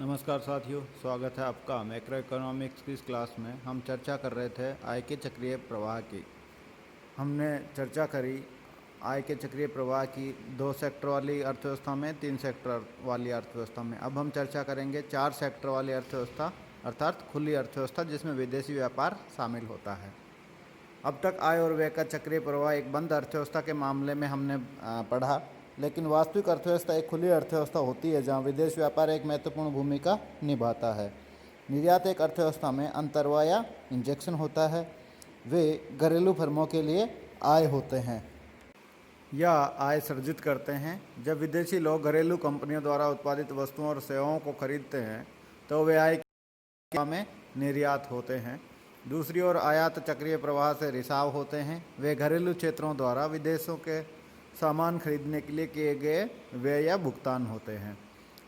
नमस्कार साथियों, स्वागत है आपका मैक्रो इकोनॉमिक्स की इस क्लास में। हम चर्चा कर रहे थे आय के चक्रीय प्रवाह की। हमने चर्चा करी आय के चक्रीय प्रवाह की 2 सेक्टर वाली अर्थव्यवस्था में, 3 सेक्टर वाली अर्थव्यवस्था में। अब हम चर्चा करेंगे 4 सेक्टर वाली अर्थव्यवस्था अर्थात खुली अर्थव्यवस्था, जिसमें विदेशी व्यापार शामिल होता है। अब तक आय और व्यय का चक्रीय प्रवाह एक बंद अर्थव्यवस्था के मामले में हमने पढ़ा, लेकिन वास्तविक अर्थव्यवस्था एक खुली अर्थव्यवस्था होती है जहां विदेश व्यापार एक महत्वपूर्ण भूमिका निभाता है। निर्यात एक अर्थव्यवस्था में अंतर्वाह या इंजेक्शन होता है। वे घरेलू फर्मों के लिए आय होते हैं या आय सृजित करते हैं। जब विदेशी लोग घरेलू कंपनियों द्वारा उत्पादित वस्तुओं और सेवाओं को खरीदते हैं तो वे आय में निर्यात होते हैं। दूसरी ओर आयात चक्रीय प्रवाह से रिसाव होते हैं। वे घरेलू क्षेत्रों द्वारा विदेशों के सामान खरीदने के लिए किए गए व्यय या भुगतान होते हैं।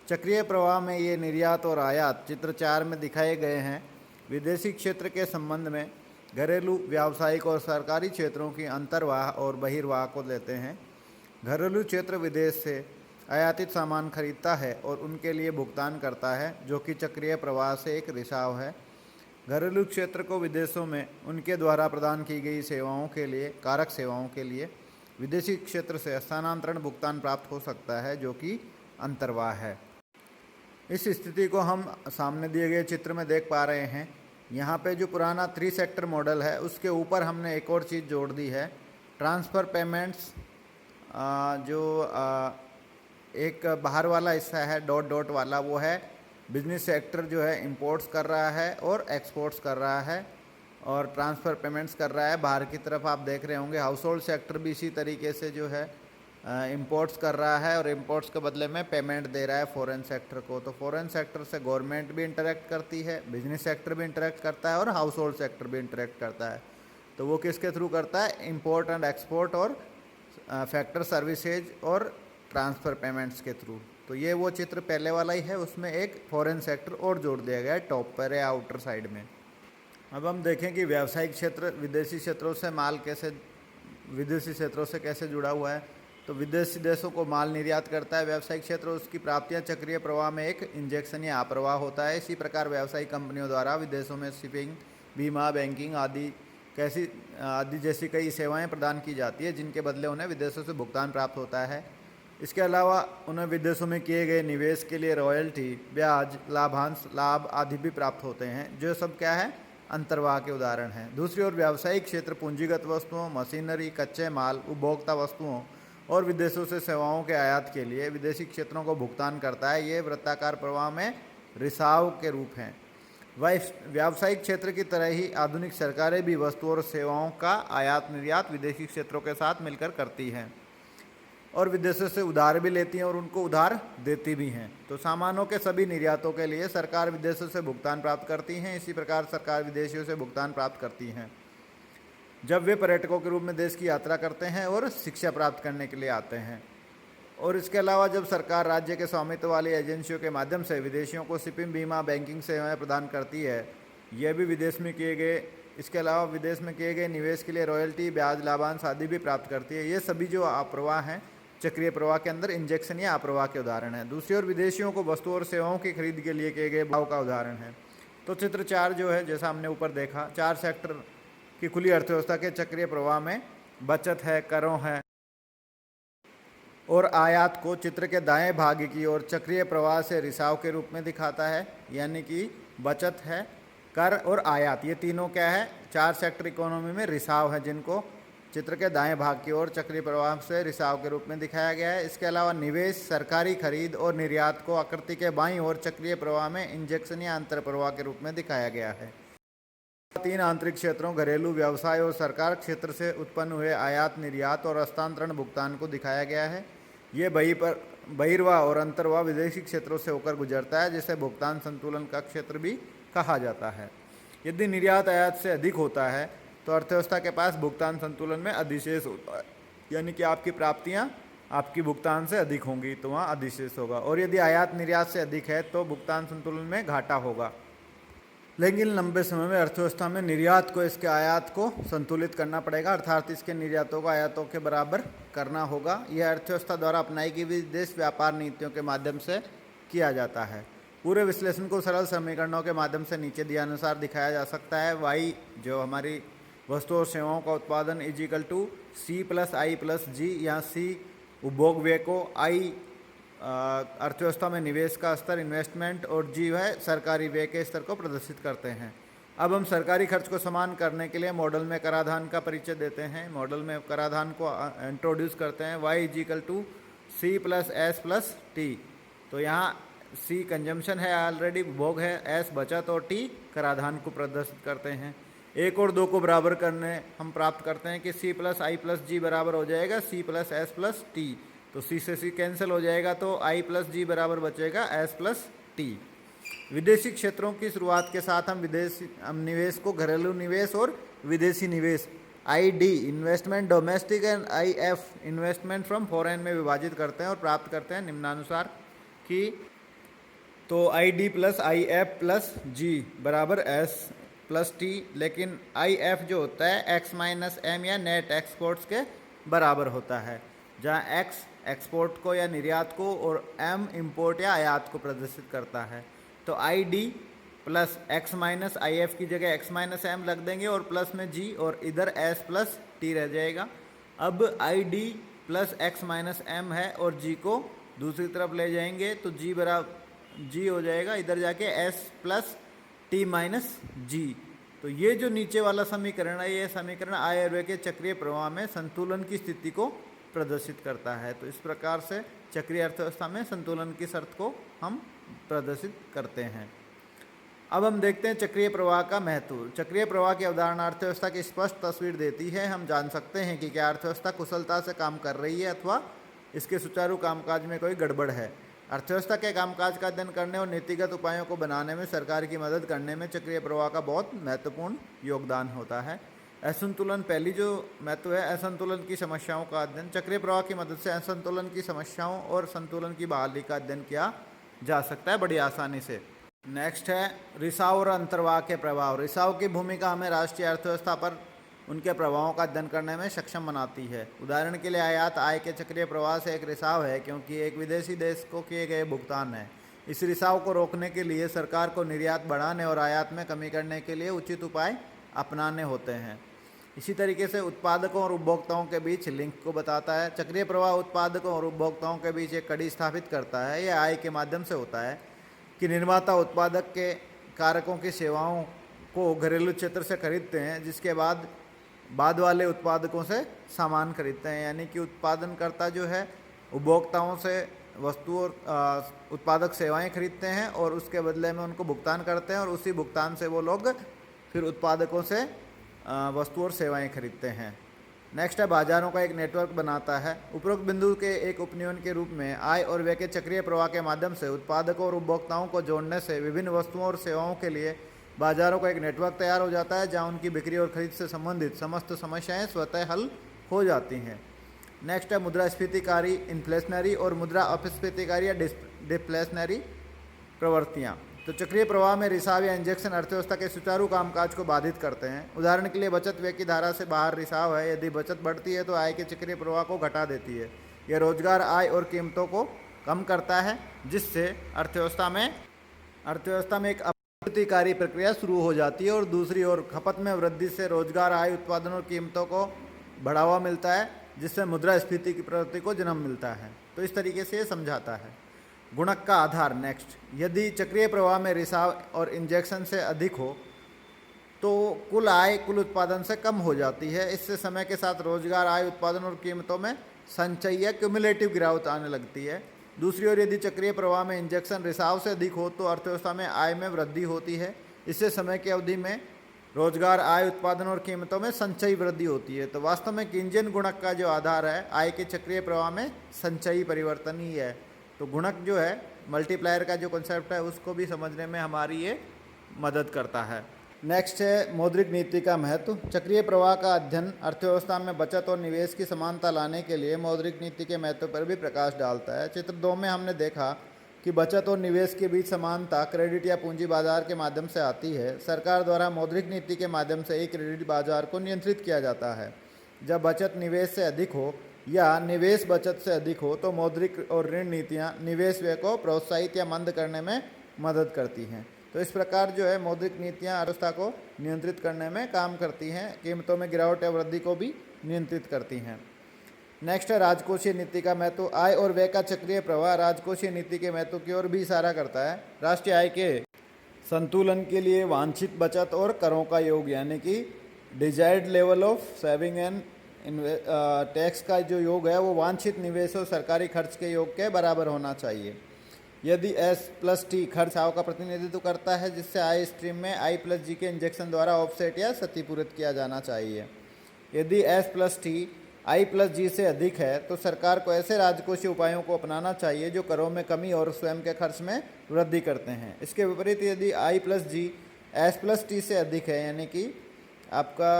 चक्रीय प्रवाह में ये निर्यात और आयात चित्र 4 में दिखाए गए हैं। विदेशी क्षेत्र के संबंध में घरेलू, व्यावसायिक और सरकारी क्षेत्रों की अंतर्वाह और बहिर्वाह को लेते हैं। घरेलू क्षेत्र विदेश से आयातित सामान खरीदता है और उनके लिए भुगतान करता है, जो कि चक्रीय प्रवाह से एक रिसाव है। घरेलू क्षेत्र को विदेशों में उनके द्वारा प्रदान की गई सेवाओं के लिए, कारक सेवाओं के लिए विदेशी क्षेत्र से स्थानांतरण भुगतान प्राप्त हो सकता है, जो कि अंतर्वाह है। इस स्थिति को हम सामने दिए गए चित्र में देख पा रहे हैं। यहाँ पे जो पुराना 3 सेक्टर मॉडल है, उसके ऊपर हमने एक और चीज़ जोड़ दी है, ट्रांसफ़र पेमेंट्स। एक बाहर वाला हिस्सा है डॉट डॉट वाला, वो है बिजनेस सेक्टर जो है इंपोर्ट्स कर रहा है और एक्सपोर्ट्स कर रहा है और ट्रांसफ़र पेमेंट्स कर रहा है। बाहर की तरफ आप देख रहे होंगे हाउस होल्ड सेक्टर भी इसी तरीके से जो है इंपोर्ट्स कर रहा है और इंपोर्ट्स के बदले में पेमेंट दे रहा है फॉरेन सेक्टर को। तो फॉरेन सेक्टर से गवर्नमेंट भी इंटरेक्ट करती है, बिजनेस सेक्टर भी इंटरेक्ट करता है और हाउस होल्ड सेक्टर भी इंटरेक्ट करता है। तो वो किसके थ्रू करता है? इंपोर्ट एंड एक्सपोर्ट और फैक्टर सर्विसेज और ट्रांसफ़र पेमेंट्स के थ्रू। तो ये वो चित्र पहले वाला ही है, उसमें एक फॉरेन सेक्टर और जोड़ दिया गया है टॉप पर या आउटर साइड में। अब हम देखें कि व्यावसायिक क्षेत्र विदेशी क्षेत्रों से कैसे जुड़ा हुआ है। तो विदेशी देशों को माल निर्यात करता है व्यावसायिक क्षेत्र, उसकी प्राप्तियां चक्रीय प्रवाह में एक इंजेक्शन या अप्रवाह होता है। इसी प्रकार व्यावसायिक कंपनियों द्वारा विदेशों में शिपिंग, बीमा, बैंकिंग आदि जैसी कई सेवाएं प्रदान की जाती है, जिनके बदले उन्हें विदेशों से भुगतान प्राप्त होता है। इसके अलावा उन्हें विदेशों में किए गए निवेश के लिए रॉयल्टी, ब्याज, लाभांश, लाभ आदि भी प्राप्त होते हैं, जो सब क्या है? अंतर्वाह के उदाहरण हैं। दूसरी ओर व्यावसायिक क्षेत्र पूंजीगत वस्तुओं, मशीनरी, कच्चे माल, उपभोक्ता वस्तुओं और विदेशों से सेवाओं के आयात के लिए विदेशी क्षेत्रों को भुगतान करता है। ये वृत्ताकार प्रवाह में रिसाव के रूप हैं। व्यावसायिक क्षेत्र की तरह ही आधुनिक सरकारें भी वस्तुओं और सेवाओं का आयात निर्यात विदेशी क्षेत्रों के साथ मिलकर करती हैं और विदेशों से उधार भी लेती हैं और उनको उधार देती भी हैं। तो सामानों के सभी निर्यातों के लिए सरकार विदेशों से भुगतान प्राप्त करती हैं। इसी प्रकार सरकार विदेशियों से भुगतान प्राप्त करती हैं जब वे पर्यटकों के रूप में देश की यात्रा करते हैं और शिक्षा प्राप्त करने के लिए आते हैं। और इसके अलावा जब सरकार राज्य के स्वामित्व वाली एजेंसियों के माध्यम से विदेशियों को शिपिंग, बीमा, बैंकिंग सेवाएं प्रदान करती है, यह भी इसके अलावा विदेश में किए गए निवेश के लिए रॉयल्टी, ब्याज, लाभांश आदि भी प्राप्त करती है। ये सभी जो अप्रवाह हैं चक्रीय प्रवाह के अंदर इंजेक्शन या अप्रवाह के उदाहरण है। दूसरी ओर विदेशियों को वस्तुओं और सेवाओं की खरीद के लिए किए गए भाव का उदाहरण है। तो चित्र 4 जो है, जैसा हमने ऊपर देखा, 4 सेक्टर की खुली अर्थव्यवस्था के चक्रीय प्रवाह में बचत है, करों है और आयात को चित्र के दाएं भाग की ओर चक्रीय प्रवाह से रिसाव के रूप में दिखाता है। यानी कि बचत है, कर और आयात, ये तीनों क्या है? 4 सेक्टर इकोनॉमी में रिसाव है, जिनको चित्र के दाएं भाग की ओर चक्रीय प्रवाह से रिसाव के रूप में दिखाया गया है। इसके अलावा निवेश, सरकारी खरीद और निर्यात को आकृति के बाईं ओर चक्रीय प्रवाह में इंजेक्शन या अंतर प्रवाह के रूप में दिखाया गया है। 3 आंतरिक क्षेत्रों घरेलू, व्यवसाय और सरकार क्षेत्र से उत्पन्न हुए आयात, निर्यात और हस्तांतरण भुगतान को दिखाया गया है। ये बहिर्वाह और अंतर्वाह विदेशी क्षेत्रों से होकर गुजरता है, जिसे भुगतान संतुलन का क्षेत्र भी कहा जाता है। यदि निर्यात आयात से अधिक होता है तो अर्थव्यवस्था के पास भुगतान संतुलन में अधिशेष होता है। यानी कि आपकी प्राप्तियां आपकी भुगतान से अधिक होंगी तो वहाँ अधिशेष होगा, और यदि आयात निर्यात से अधिक है तो भुगतान संतुलन में घाटा होगा। लेकिन लंबे समय में अर्थव्यवस्था में निर्यात को इसके आयात को संतुलित करना पड़ेगा, अर्थात इसके निर्यातों को आयातों के बराबर करना होगा। यह अर्थव्यवस्था द्वारा अपनाई गई विदेश व्यापार नीतियों के माध्यम से किया जाता है। पूरे विश्लेषण को सरल समीकरणों के माध्यम से नीचे दिए अनुसार दिखाया जा सकता है। y जो हमारी वस्तु और सेवाओं का उत्पादन is equal to C plus I plus G, या सी उपभोग व्यय को, आई अर्थव्यवस्था में निवेश का स्तर इन्वेस्टमेंट, और जी है सरकारी व्यय के स्तर को प्रदर्शित करते हैं। अब हम सरकारी खर्च को समान करने के लिए मॉडल में कराधान का परिचय देते हैं। मॉडल में कराधान को इंट्रोड्यूस करते हैं। y is equal to C plus S plus T. तो यहाँ सी कंजम्पशन है, ऑलरेडी उपभोग है, एस बचत और टी कराधान को प्रदर्शित करते हैं। एक और दो को बराबर करने हम प्राप्त करते हैं कि सी प्लस आई प्लस जी बराबर हो जाएगा C plus S plus T. तो सी से सी कैंसिल हो जाएगा, तो आई प्लस जी बराबर बचेगा एस प्लस टी। विदेशी क्षेत्रों की शुरुआत के साथ हम निवेश को घरेलू निवेश और विदेशी निवेश I D investment domestic and I F investment from foreign में विभाजित करते हैं और प्राप्त करते हैं निम्नानुसार कि तो I D plus I F plus G बराबर एस प्लस टी, लेकिन आई एफ जो होता है एक्स माइनस एम या नेट एक्सपोर्ट्स के बराबर होता है, जहाँ एक्स एक्सपोर्ट को या निर्यात को और एम इंपोर्ट या आयात को प्रदर्शित करता है। तो I D plus X minus I F की जगह एक्स माइनस एम रख देंगे और प्लस में जी, और इधर एस प्लस टी रह जाएगा। अब I D plus X minus M है और जी को दूसरी तरफ ले जाएंगे तो जी बराबर जी हो जाएगा, इधर जाके एस प्लस टी माइनस जी। तो ये जो नीचे वाला समीकरण है, ये समीकरण आय और व्यय के चक्रीय प्रवाह में संतुलन की स्थिति को प्रदर्शित करता है। तो इस प्रकार से चक्रीय अर्थव्यवस्था में संतुलन की शर्त को हम प्रदर्शित करते हैं। अब हम देखते हैं चक्रीय प्रवाह का महत्व। चक्रीय प्रवाह की अवधारणा अर्थव्यवस्था की स्पष्ट तस्वीर देती है। हम जान सकते हैं कि क्या अर्थव्यवस्था कुशलता से काम कर रही है अथवा इसके सुचारू कामकाज में कोई गड़बड़ है। अर्थव्यवस्था के कामकाज का अध्ययन करने और नीतिगत उपायों को बनाने में सरकार की मदद करने में चक्रीय प्रवाह का बहुत महत्वपूर्ण योगदान होता है। असंतुलन पहली जो महत्व है, असंतुलन की समस्याओं का अध्ययन। चक्रीय प्रवाह की मदद से असंतुलन की समस्याओं और संतुलन की बहाली का अध्ययन किया जा सकता है बड़ी आसानी से। नेक्स्ट है रिसाव और अंतर्वाह के प्रभाव। रिसाव की भूमिका हमें राष्ट्रीय अर्थव्यवस्था पर उनके प्रभावों का अध्ययन करने में सक्षम बनाती है। उदाहरण के लिए आयात आय के चक्रीय प्रवाह से एक रिसाव है, क्योंकि एक विदेशी देश को किए गए भुगतान है। इस रिसाव को रोकने के लिए सरकार को निर्यात बढ़ाने और आयात में कमी करने के लिए उचित उपाय अपनाने होते हैं। इसी तरीके से उत्पादकों और उपभोक्ताओं के बीच लिंक को बताता है। चक्रीय प्रवाह उत्पादकों और उपभोक्ताओं के बीच एक कड़ी स्थापित करता है। यह आय के माध्यम से होता है कि निर्माता उत्पादक के कारकों की सेवाओं को घरेलू क्षेत्र से खरीदते हैं, जिसके बाद वाले उत्पादकों से सामान खरीदते हैं। यानी कि उत्पादनकर्ता जो है उपभोक्ताओं से वस्तु और उत्पादक सेवाएं खरीदते हैं और उसके बदले में उनको भुगतान करते हैं, और उसी भुगतान से वो लोग फिर उत्पादकों से वस्तु और सेवाएं खरीदते हैं। नेक्स्ट है बाजारों का एक नेटवर्क बनाता है। उपरोक्त बिंदु के एक उपनियन के रूप में आय और व्यय के चक्रीय प्रवाह के माध्यम से उत्पादकों और उपभोक्ताओं को जोड़ने से विभिन्न वस्तुओं और सेवाओं के लिए बाजारों का एक नेटवर्क तैयार हो जाता है, जहां उनकी बिक्री और खरीद से संबंधित समस्त समस्याएं स्वतः हल हो जाती हैं। नेक्स्ट है मुद्रास्फीतिकारी इन्फ्लेशनरी और मुद्रा अपस्फीतिकारी या डिफ्लेशनरी प्रवृत्तियाँ। तो चक्रीय प्रवाह में रिसाव या इंजेक्शन अर्थव्यवस्था के सुचारू कामकाज को बाधित करते हैं। उदाहरण के लिए बचत व्यय की धारा से बाहर रिसाव है। यदि बचत बढ़ती है तो आय के चक्रीय प्रवाह को घटा देती है। यह रोजगार, आय और कीमतों को कम करता है, जिससे अर्थव्यवस्था में एक अपस्फीतिकारी प्रक्रिया शुरू हो जाती है, और दूसरी ओर खपत में वृद्धि से रोजगार, आय, उत्पादन और कीमतों को बढ़ावा मिलता है, जिससे मुद्रास्फीति की प्रवृत्ति को जन्म मिलता है। तो इस तरीके से ये समझाता है। गुणक का आधार। नेक्स्ट, यदि चक्रीय प्रवाह में रिसाव और इंजेक्शन से अधिक हो तो कुल आय कुल उत्पादन से कम हो जाती है। इससे समय के साथ रोजगार, आय, उत्पादन और कीमतों में संचयी या क्यूमुलेटिव गिरावट आने लगती है। दूसरी ओर यदि चक्रीय प्रवाह में इंजेक्शन रिसाव से अधिक हो तो अर्थव्यवस्था में आय में वृद्धि होती है। इससे समय की अवधि में रोजगार, आय, उत्पादन और कीमतों में संचयी वृद्धि होती है। तो वास्तव में कीन्जियन गुणक का जो आधार है आय के चक्रीय प्रवाह में संचयी परिवर्तन ही है। तो गुणक जो है मल्टीप्लायर का जो कॉन्सेप्ट है उसको भी समझने में हमारी ये मदद करता है। नेक्स्ट है मौद्रिक नीति का महत्व। चक्रीय प्रवाह का अध्ययन अर्थव्यवस्था में बचत और निवेश की समानता लाने के लिए मौद्रिक नीति के महत्व पर भी प्रकाश डालता है। चित्र 2 में हमने देखा कि बचत और निवेश के बीच समानता क्रेडिट या पूंजी बाजार के माध्यम से आती है। सरकार द्वारा मौद्रिक नीति के माध्यम से ही क्रेडिट बाजार को नियंत्रित किया जाता है। जब बचत निवेश से अधिक हो या निवेश बचत से अधिक हो तो मौद्रिक और ऋण नीतियाँ निवेश व्यय को प्रोत्साहित या मंद करने में मदद करती हैं। तो इस प्रकार जो है मौद्रिक नीतियाँ अर्थव्यवस्था को नियंत्रित करने में काम करती हैं, कीमतों में गिरावट या वृद्धि को भी नियंत्रित करती हैं। नेक्स्ट है राजकोषीय नीति का महत्व। आय और व्यय का चक्रीय प्रवाह राजकोषीय नीति के महत्व की ओर भी इशारा करता है। राष्ट्रीय आय के संतुलन के लिए वांछित बचत और करों का योग यानी कि desired level of saving and tax का जो योग है वो वांछित निवेश और सरकारी खर्च के योग के बराबर होना चाहिए। यदि S+T खर्च आय का प्रतिनिधित्व करता है जिससे आय स्ट्रीम में I+G के इंजेक्शन द्वारा ऑफसेट या क्षतिपूरित किया जाना चाहिए। यदि S+T I+G से अधिक है तो सरकार को ऐसे राजकोषीय उपायों को अपनाना चाहिए जो करों में कमी और स्वयं के खर्च में वृद्धि करते हैं। इसके विपरीत यदि I+G S+T से अधिक है यानी कि आपका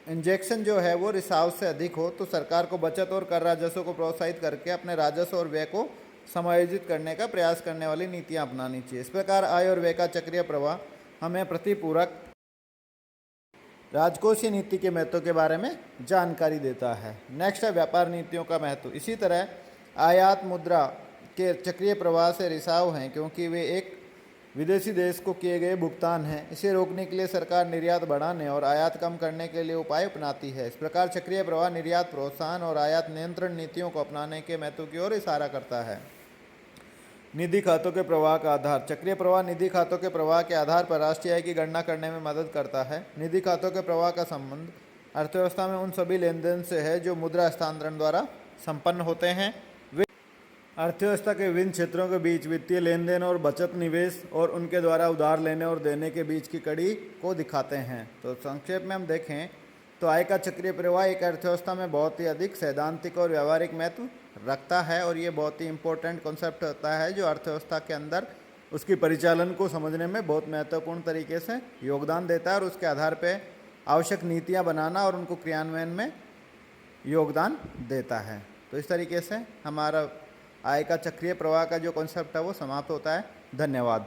इंजेक्शन जो है वो रिसाव से अधिक हो तो सरकार को बचत और कर राजस्व को प्रोत्साहित करके अपने राजस्व और व्यय को समायोजित करने का प्रयास करने वाली नीतियां अपनानी चाहिए। इस प्रकार आय और व्यय का चक्रीय प्रवाह हमें प्रतिपूरक राजकोषीय नीति के महत्व के बारे में जानकारी देता है। नेक्स्ट है व्यापार नीतियों का महत्व। इसी तरह आयात मुद्रा के चक्रीय प्रवाह से रिसाव हैं क्योंकि वे एक विदेशी देश को किए गए भुगतान हैं। इसे रोकने के लिए सरकार निर्यात बढ़ाने और आयात कम करने के लिए उपाय अपनाती है। इस प्रकार चक्रीय प्रवाह निर्यात प्रोत्साहन और आयात नियंत्रण नीतियों को अपनाने के महत्व की ओर इशारा करता है। निधि खातों के प्रवाह का आधार। चक्रीय प्रवाह निधि खातों के प्रवाह के आधार पर राष्ट्रीय आय की गणना करने में मदद करता है। निधि खातों के प्रवाह का संबंध अर्थव्यवस्था में उन सभी लेन देन से है जो मुद्रा हस्तांतरण द्वारा संपन्न होते हैं। वे अर्थव्यवस्था के विभिन्न क्षेत्रों के बीच वित्तीय लेन देन और बचत निवेश और उनके द्वारा उधार लेने और देने के बीच की कड़ी को दिखाते हैं। तो संक्षेप में हम देखें तो आय का चक्रीय प्रवाह एक अर्थव्यवस्था में बहुत ही अधिक सैद्धांतिक और व्यावहारिक महत्व रखता है और ये बहुत ही इंपॉर्टेंट कॉन्सेप्ट होता है जो अर्थव्यवस्था के अंदर उसकी परिचालन को समझने में बहुत महत्वपूर्ण तरीके से योगदान देता है और उसके आधार पर आवश्यक नीतियाँ बनाना और उनको क्रियान्वयन में योगदान देता है। तो इस तरीके से हमारा आय का चक्रीय प्रवाह का जो कॉन्सेप्ट है वो समाप्त होता है। धन्यवाद।